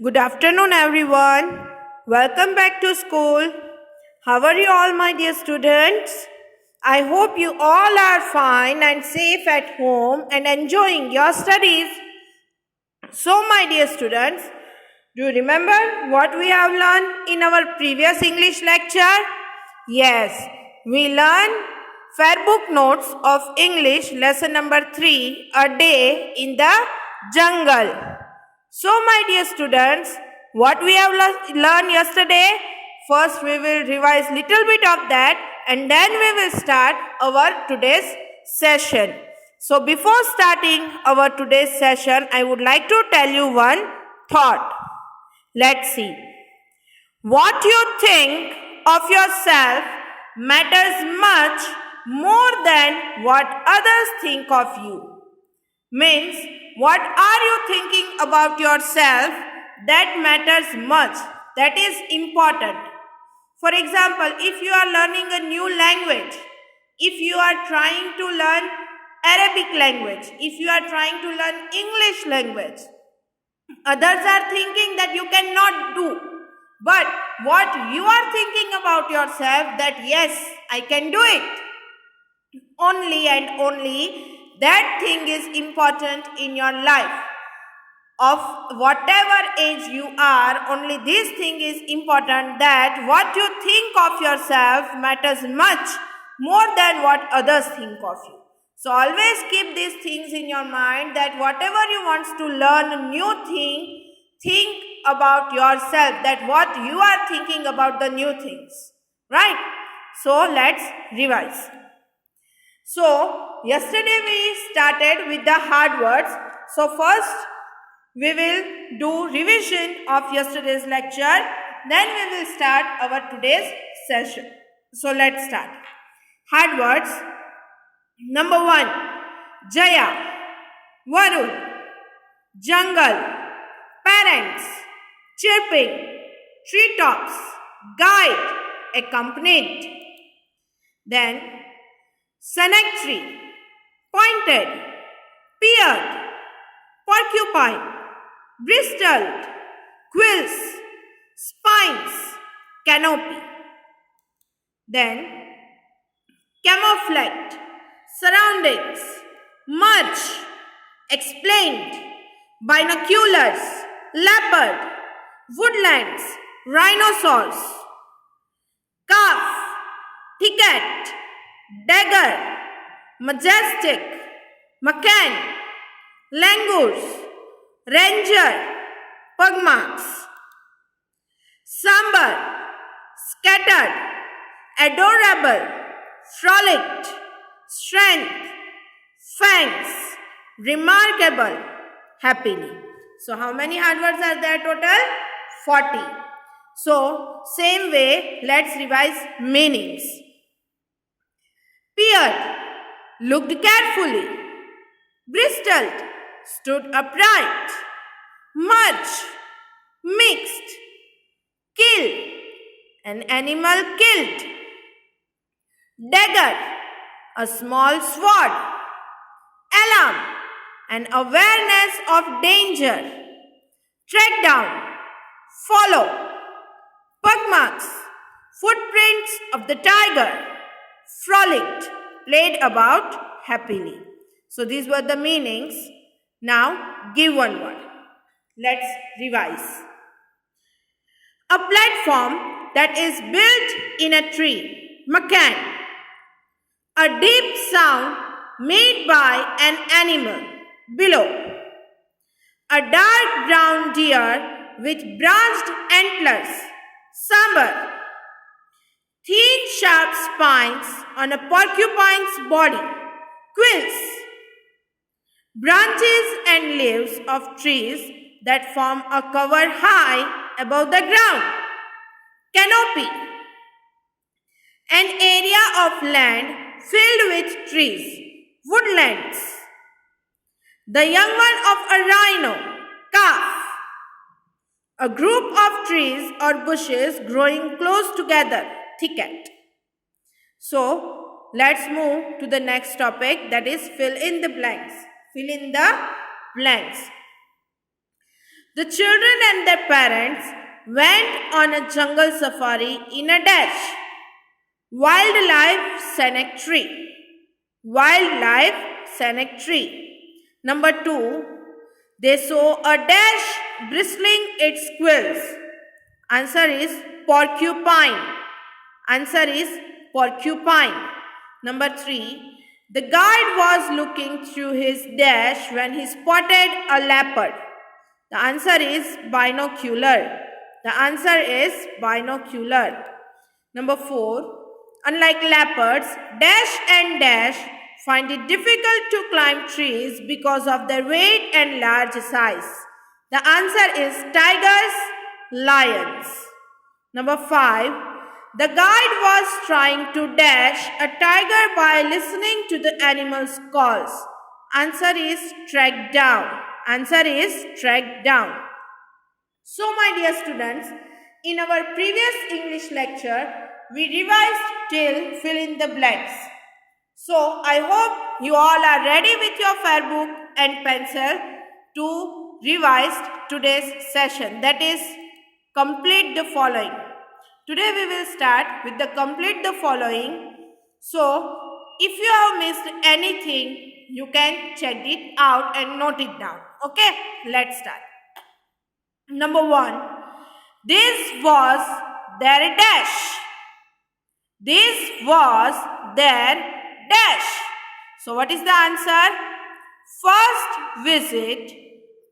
Good afternoon, everyone. Welcome back to school. How are you all, my dear students? I hope you all are fine and safe at home and enjoying your studies. So, my dear students, do you remember what we have learned in our previous English lecture? Yes, we learned Fairbook Notes of English lesson number 3, A Day in the Jungle. So, my dear students, what we have learned yesterday? First, we will revise little bit of that and then we will start our today's session. So, before starting our today's session, I would like to tell you one thought. Let's see. What you think of yourself matters much more than what others think of you. Means, what are you thinking about yourself that matters much, that is important. For example, if you are learning a new language, if you are trying to learn Arabic language, if you are trying to learn English language, others are thinking that you cannot do. But what you are thinking about yourself, that yes, I can do it. Only and only that thing is important in your life. Of whatever age you are, only this thing is important, that what you think of yourself matters much more than what others think of you. So always keep these things in your mind, that whatever you want to learn a new thing, think about yourself, that what you are thinking about the new things. Right? So let's revise. So yesterday we started with the hard words. So first we will do revision of yesterday's lecture. Then we will start our today's session. So let's start. Hard words. Number 1. Jaya, Varun, jungle, parents, chirping, treetops, guide, accompanied. Then cemetery, pointed, peered, porcupine, bristled, quills, spines, canopy. Then camouflaged, surroundings, merge, explained, binoculars, leopard, woodlands, rhinoceros, calf, thicket, dagger, majestic, macan, langurs, ranger, pugmarks, sambar, scattered, adorable, frolicked, strength, fangs, remarkable, happily. So how many hard words are there total? 40. So same way, let's revise meanings. Peered, looked carefully. Bristled, stood upright. Merge, mixed. Kill, an animal killed. Dagger, a small sword. Alarm, an awareness of danger. Track down, follow. Pugmarks, footprints of the tiger. Frolicked, played about happily. So these were the meanings. Now give one word. Let's revise. A platform that is built in a tree. Macan. A deep sound made by an animal. Below. A dark brown deer with branched antlers. Sambar. Thin sharp spines on a porcupine's body. Quills. Branches and leaves of trees that form a cover high above the ground. Canopy. An area of land filled with trees. Woodlands. The young one of a rhino. Calf. A group of trees or bushes growing close together. Thicket. So, let's move to the next topic, that is fill in the blanks. Fill in the blanks. The children and their parents went on a jungle safari in a dash. Wildlife Sanctuary. Wildlife Sanctuary. Number 2. They saw a dash bristling its quills. Answer is porcupine. Answer is porcupine. Number 3. The guide was looking through his dash when he spotted a leopard. The answer is binocular. The answer is binocular. Number 4. Unlike leopards, dash and dash find it difficult to climb trees because of their weight and large size. The answer is tigers, lions. Number 5. The guide was trying to dash a tiger by listening to the animal's calls. Answer is track down. Answer is track down. So my dear students, in our previous English lecture, we revised till fill in the blanks. So I hope you all are ready with your fair book and pencil to revise today's session. That is, complete the following. Today we will start with the complete the following. So, if you have missed anything, you can check it out and note it down. Okay, let's start. Number 1. This was their dash. This was their dash. So, what is the answer? First visit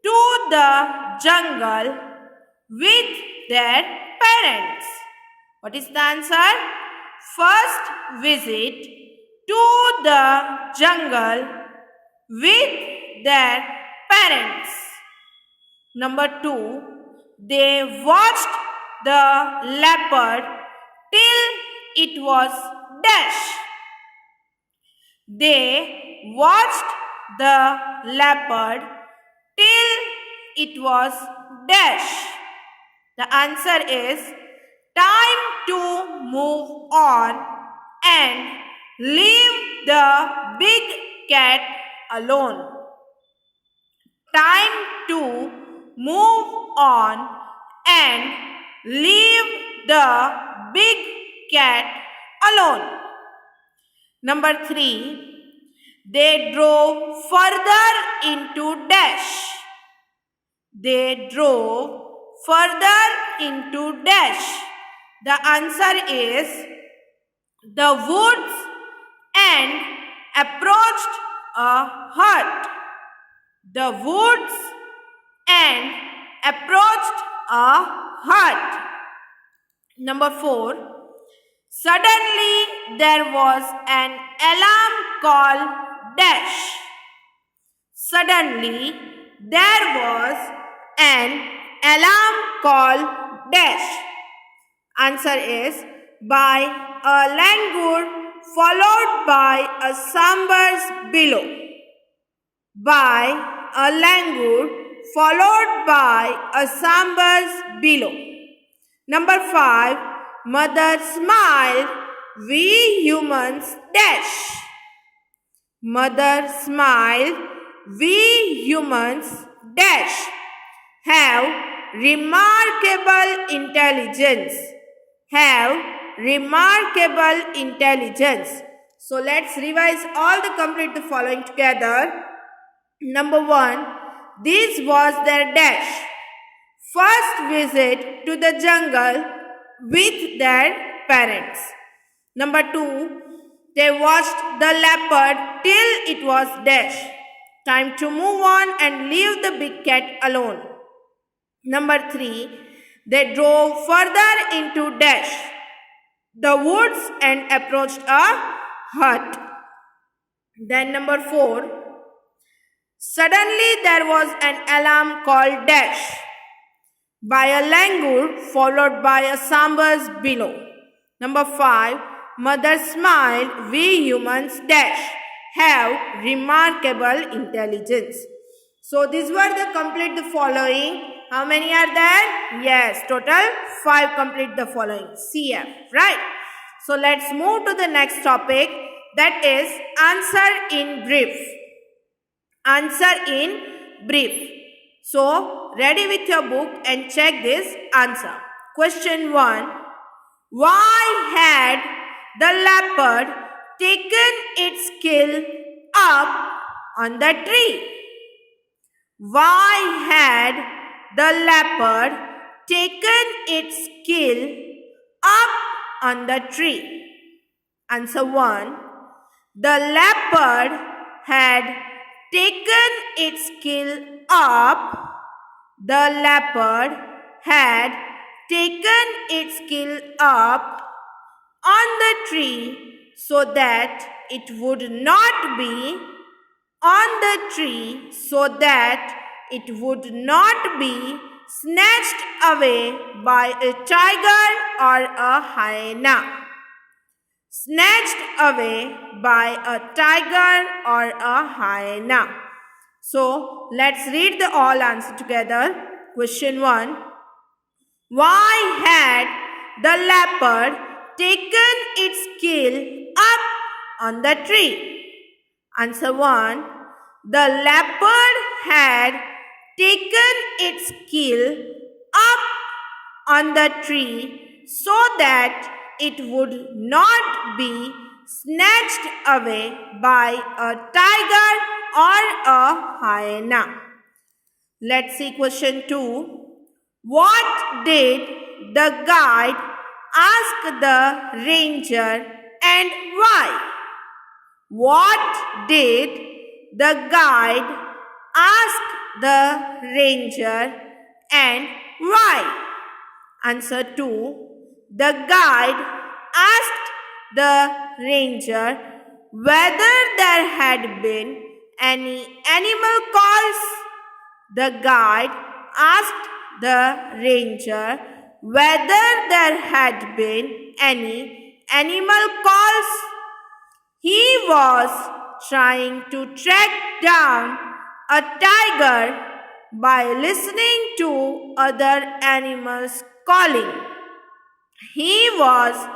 to the jungle with their parents. What is the answer? First visit to the jungle with their parents. Number 2. They watched the leopard till it was dash. They watched the leopard till it was dash. The answer is time to move on and leave the big cat alone. Time to move on and leave the big cat alone. Number 3. They drove further into dash. They drove further into dash. The answer is the woods and approached a hut. The woods and approached a hut. Number 4. Suddenly there was an alarm call dash. Suddenly there was an alarm call dash. Answer is by a langur followed by a sambars below. By a langur followed by a sambars below. Number 5. Mother smiled, we humans dash. Mother smiled, we humans dash have remarkable intelligence. Have remarkable intelligence. So let's revise all the complete the following together. Number 1. This was their dash. First visit to the jungle with their parents. Number 2. They watched the leopard till it was dash. Time to move on and leave the big cat alone. Number 3. They drove further into dash the woods and approached a hut. Then number 4. Suddenly there was an alarm called dash by a langur followed by a sambars below. Number 5. Mother smiled, we humans dash have remarkable intelligence. So these were the complete the following. How many are there? Yes, total 5 complete the following. CF, right? So let's move to the next topic, that is answer in brief. Answer in brief. So ready with your book and check this answer. Question 1. Why had the leopard taken its kill up on the tree? Why had the leopard taken its kill up on the tree? Answer 1. The leopard had taken its kill up. The leopard had taken its kill up on the tree so that it would not be snatched away by a tiger or a hyena. Snatched away by a tiger or a hyena. So, let's read the all answer together. Question 1. Why had the leopard taken its kill up on the tree? Answer 1. The leopard had taken its kill up on the tree so that it would not be snatched away by a tiger or a hyena. Let's see question 2. What did the guide ask the ranger and why? What did the guide ask the ranger and why? Answer 2. The guide asked the ranger whether there had been any animal calls. The guide asked the ranger whether there had been any animal calls. He was trying to track down a tiger by listening to other animals calling. He was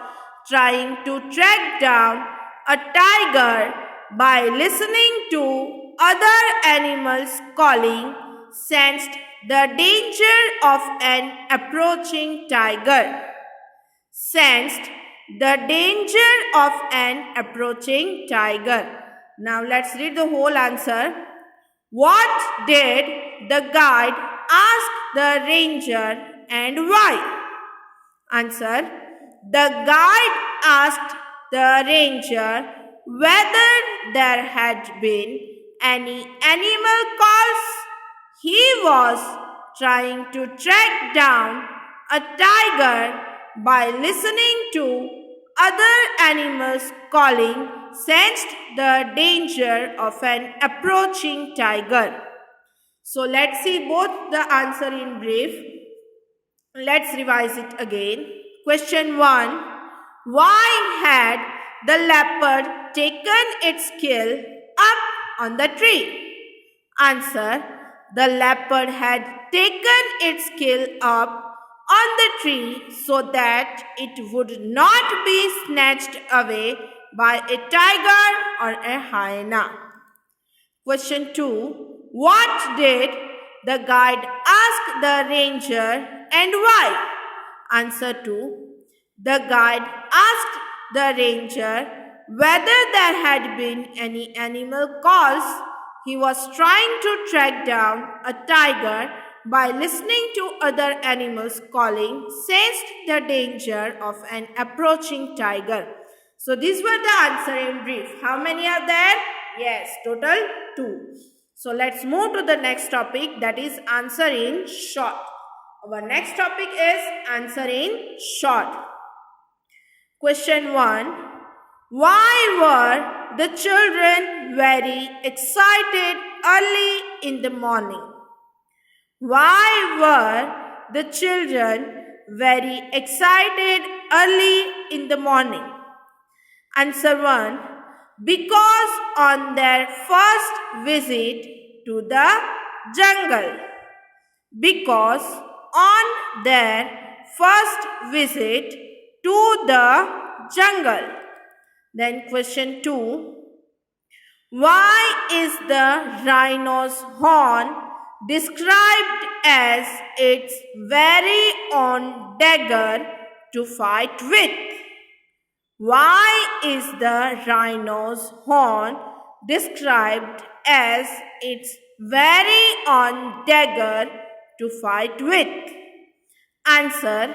trying to track down a tiger by listening to other animals calling, sensed the danger of an approaching tiger. Sensed the danger of an approaching tiger. Now let's read the whole answer. What did the guide ask the ranger and why? Answer. The guide asked the ranger whether there had been any animal calls. He was trying to track down a tiger by listening to other animals calling, sensed the danger of an approaching tiger. So let's see both the answer in brief. Let's revise it again. Question 1. Why had the leopard taken its kill up on the tree? Answer. The leopard had taken its kill up on the tree so that it would not be snatched away by a tiger or a hyena. Question 2. What did the guide ask the ranger and why? Answer 2. The guide asked the ranger whether there had been any animal calls. He was trying to track down a tiger by listening to other animals calling, sensed the danger of an approaching tiger. So these were the answer in brief. How many are there? Yes, total 2. So let's move to the next topic, that is answer in short. Our next topic is answer in short. Question 1. Why were the children very excited early in the morning? Why were the children very excited early in the morning? Answer 1. Because on their first visit to the jungle. Because on their first visit to the jungle. Then question 2. Why is the rhino's horn described as its very own dagger to fight with? Why is the rhino's horn described as its very own dagger to fight with? Answer: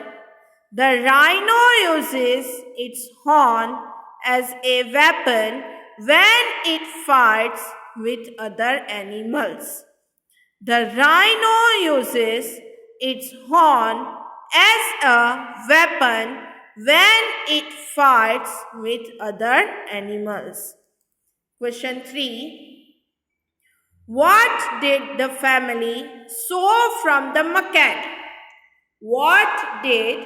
the rhino uses its horn as a weapon when it fights with other animals. The rhino uses its horn as a weapon when it fights with other animals. Question 3. What did the family sew from the macaque? What did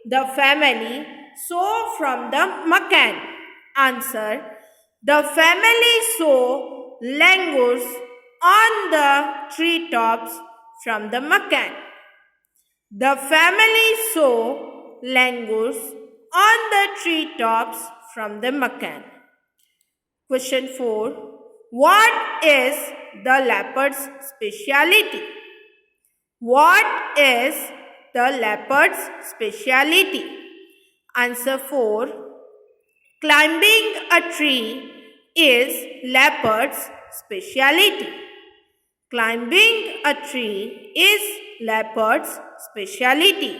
the family sew from the macaque? Answer: the family sew langurs on the treetops from the macaque. The family sew langurs on the treetops from the macaque. Question 4. What is the leopard's speciality? What is the leopard's speciality? Answer 4. Climbing a tree is leopard's speciality. Climbing a tree is leopard's speciality.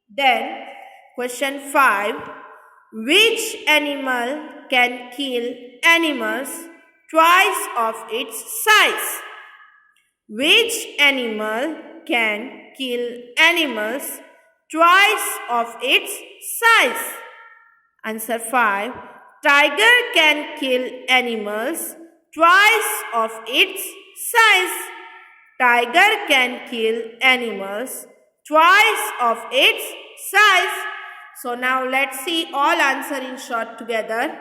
Then, question 5. Which animal can kill animals twice of its size? Which animal can kill animals twice of its size? Answer 5. Tiger can kill animals twice of its size. Tiger can kill animals twice of its size. So now let's see all answer in short together.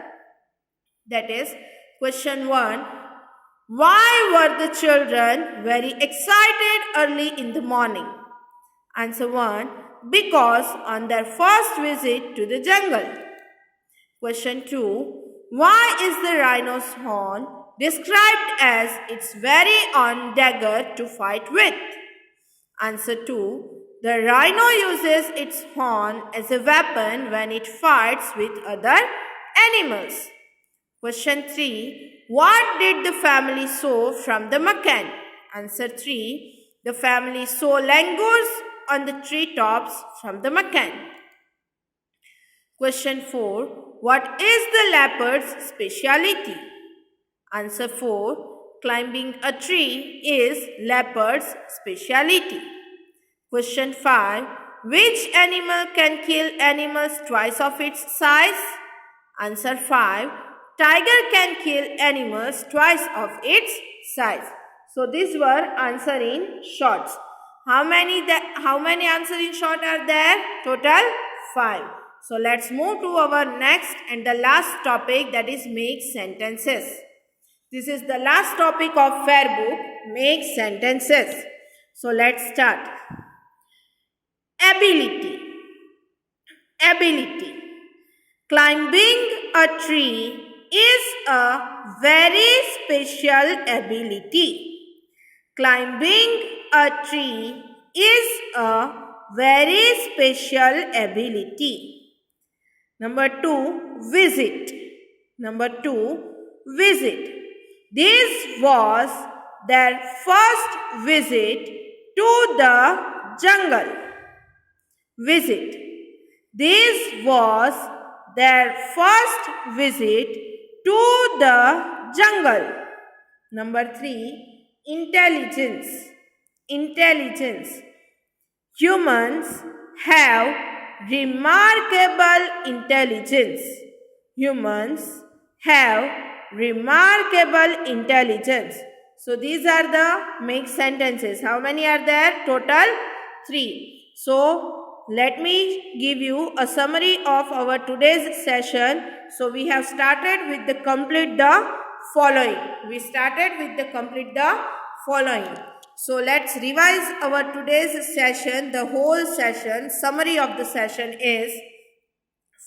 That is question 1. Why were the children very excited early in the morning? Answer 1. Because on their first visit to the jungle. Question 2. Why is the rhino's horn described as its very own dagger to fight with? Answer 2. The rhino uses its horn as a weapon when it fights with other animals. Question 3. What did the family sew from the macaque? Answer 3. The family sew langurs on the treetops from the macaque. Question 4. What is the leopard's speciality? Answer 4. Climbing a tree is leopard's speciality. Question 5. Which animal can kill animals twice of its size? Answer 5. Tiger can kill animals twice of its size. So these were answer in shorts. How many answer in short are there? Total 5. So let's move to our next and the last topic, that is make sentences. This is the last topic of Fair Book, make sentences. So let's start. Ability. Ability. Climbing a tree is a very special ability. Climbing a tree is a very special ability. Number 2, visit. Number 2, visit. This was their first visit to the jungle. Visit. This was their first visit to the jungle. Number 3, intelligence. Intelligence. Humans have remarkable intelligence. Humans have remarkable intelligence. So these are the make sentences. How many are there? Total 3. So let me give you a summary of our today's session. So we have started with the complete the following. We started with the complete the following. So let's revise our today's session. The whole session, summary of the session is,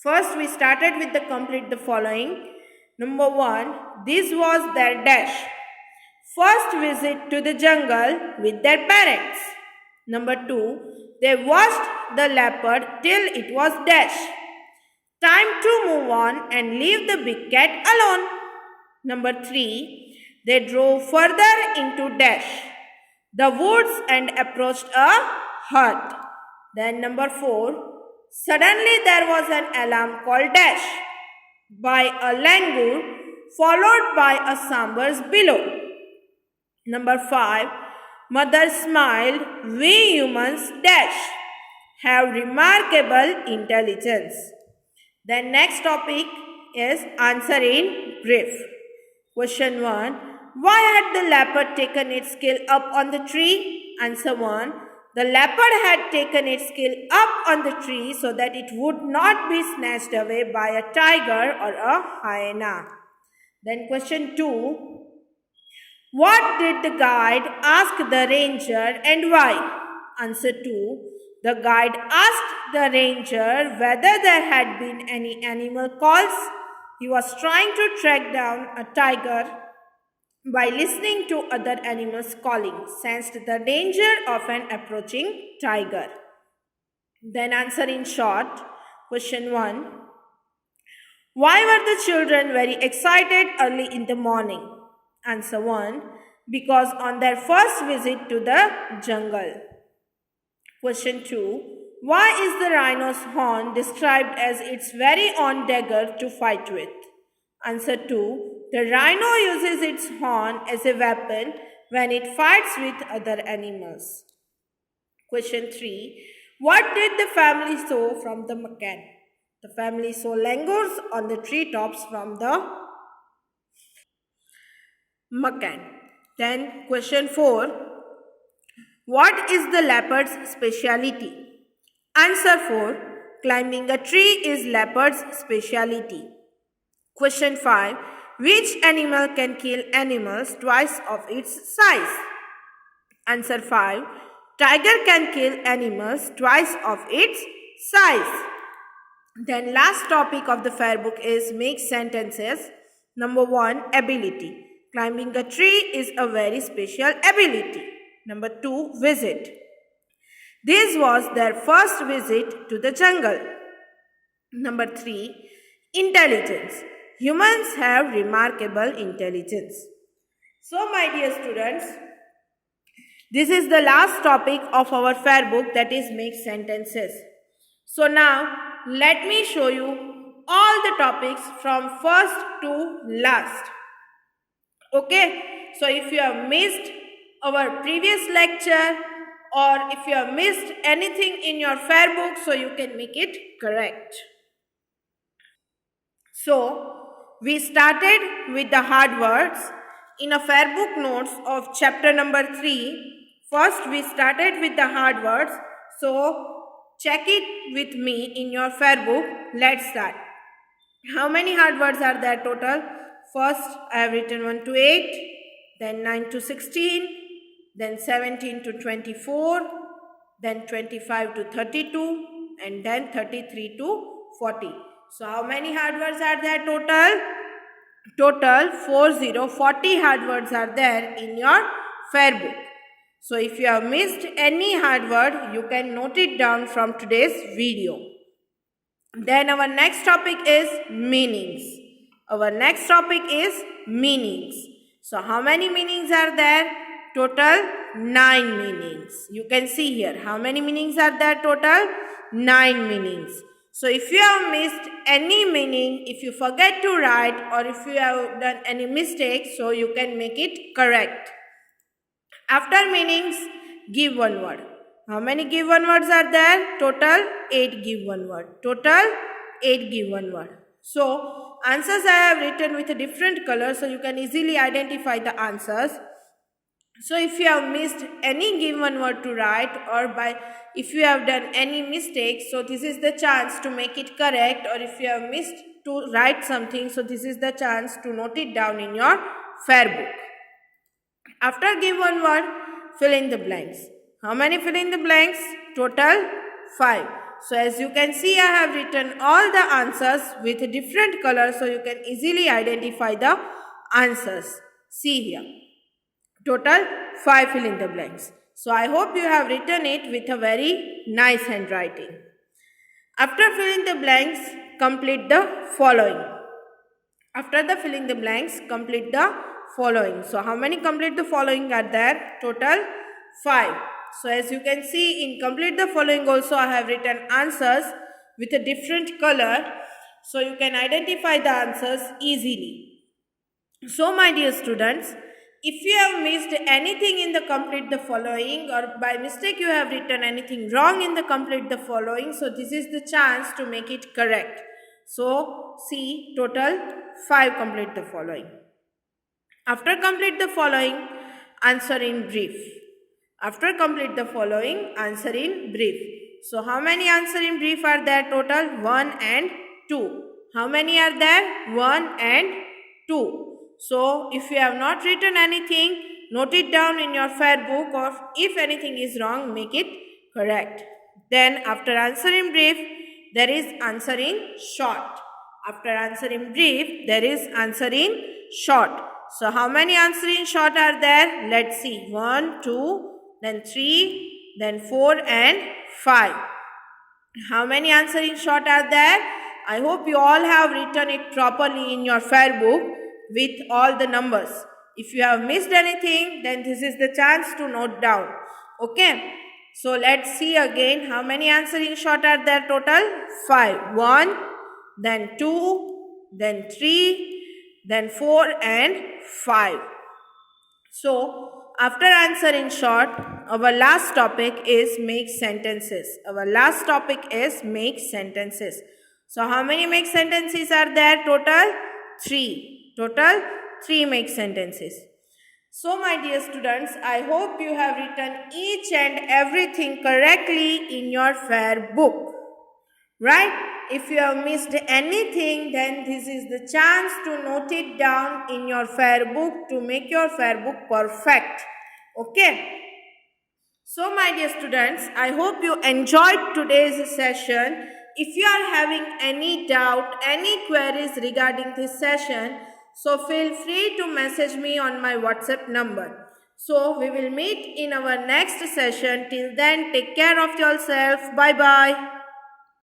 first we started with the complete the following. Number 1, this was their dash. First visit to the jungle with their parents. Number 2. They watched the leopard till it was dash. Time to move on and leave the big cat alone. Number 3. They drove further into dash the woods and approached a hut. Then number 4. Suddenly there was an alarm called dash by a langur followed by a sambar's below. Number 5. Mother smiled. We humans dash have remarkable intelligence. The next topic is answer in brief. Question 1. Why had the leopard taken its kill up on the tree? Answer 1. The leopard had taken its kill up on the tree so that it would not be snatched away by a tiger or a hyena. Then question 2. What did the guide ask the ranger and why? Answer 2. The guide asked the ranger whether there had been any animal calls. He was trying to track down a tiger by listening to other animals calling, sensed the danger of an approaching tiger. Then answer in short. Question 1. Why were the children very excited early in the morning? Answer 1. Because on their first visit to the jungle. Question 2. Why is the rhino's horn described as its very own dagger to fight with? Answer 2. The rhino uses its horn as a weapon when it fights with other animals. Question 3. What did the family saw from the macan? The family saw langurs on the treetops from the macan. Then question 4. What is the leopard's speciality? Answer 4. Climbing a tree is leopard's speciality. Question 5. Which animal can kill animals twice of its size? Answer 5. Tiger can kill animals twice of its size. Then last topic of the fair book is make sentences. Number 1. Ability. Climbing a tree is a very special ability. Number 2. Visit. This was their first visit to the jungle. Number 3. Intelligence. Humans have remarkable intelligence. So, my dear students, this is the last topic of our fair book, that is make sentences. So, now let me show you all the topics from first to last. Okay, so if you have missed our previous lecture or if you have missed anything in your fair book, so you can make it correct. So, we started with the hard words. In a fair book notes of chapter number 3, first we started with the hard words. So, check it with me in your fair book. Let's start. How many hard words are there total? First, I have written 1 to 8, then 9 to 16, then 17 to 24, then 25 to 32, and then 33 to 40. So, how many hard words are there total? Total 40 hard words are there in your fair book. So, if you have missed any hard word, you can note it down from today's video. Then our next topic is meanings. Our next topic is meanings. So, how many meanings are there? Total 9 meanings. You can see here. How many meanings are there total? 9 meanings. So, if you have missed any meaning, if you forget to write or if you have done any mistake, so you can make it correct. After meanings, give one word. How many give one words are there? Total 8 give one word. Total 8 give one word. So, answers I have written with a different color so you can easily identify the answers. So, if you have missed any give one word to write or if you have done any mistake, so this is the chance to make it correct, or if you have missed to write something, so this is the chance to note it down in your fair book. After give one word, fill in the blanks. How many fill in the blanks? Total 5. So, as you can see, I have written all the answers with a different color so you can easily identify the answers. See here. Total 5 fill in the blanks. So I hope you have written it with a very nice handwriting. After filling the blanks, complete the following. After the filling the blanks, complete the following. So how many complete the following are there? Total 5. So as you can see, in complete the following also I have written answers with a different color, so you can identify the answers easily. So my dear students, if you have missed anything in the complete the following, or by mistake you have written anything wrong in the complete the following, so this is the chance to make it correct. So see, total 5 complete the following. After complete the following, answer in brief. After complete the following, answer in brief. So how many answer in brief are there? Total 1 and 2. How many are there? 1 and 2. So if you have not written anything, note it down in your fair book, or if anything is wrong, make it correct. Then after answer in brief, there is answer in short. After answer in brief, there is answer in short. So how many answer in short are there? Let's see. 1, 2, then 3, then 4 and 5. How many answer in short are there? I hope you all have written it properly in your fair book with all the numbers. If you have missed anything, then this is the chance to note down. Okay. So let's see again how many answer in short are there. Total 5. 1, then 2, then 3, then 4 and 5. So after answer in short, our last topic is make sentences. Our last topic is make sentences. So how many make sentences are there? Total 3. Total 3 make sentences. So my dear students, I hope you have written each and everything correctly in your fair book. Right? If you have missed anything, then this is the chance to note it down in your fair book to make your fair book perfect. Okay? So my dear students, I hope you enjoyed today's session. If you are having any doubt, any queries regarding this session, so feel free to message me on my WhatsApp number. So we will meet in our next session. Till then, take care of yourself. Bye-bye.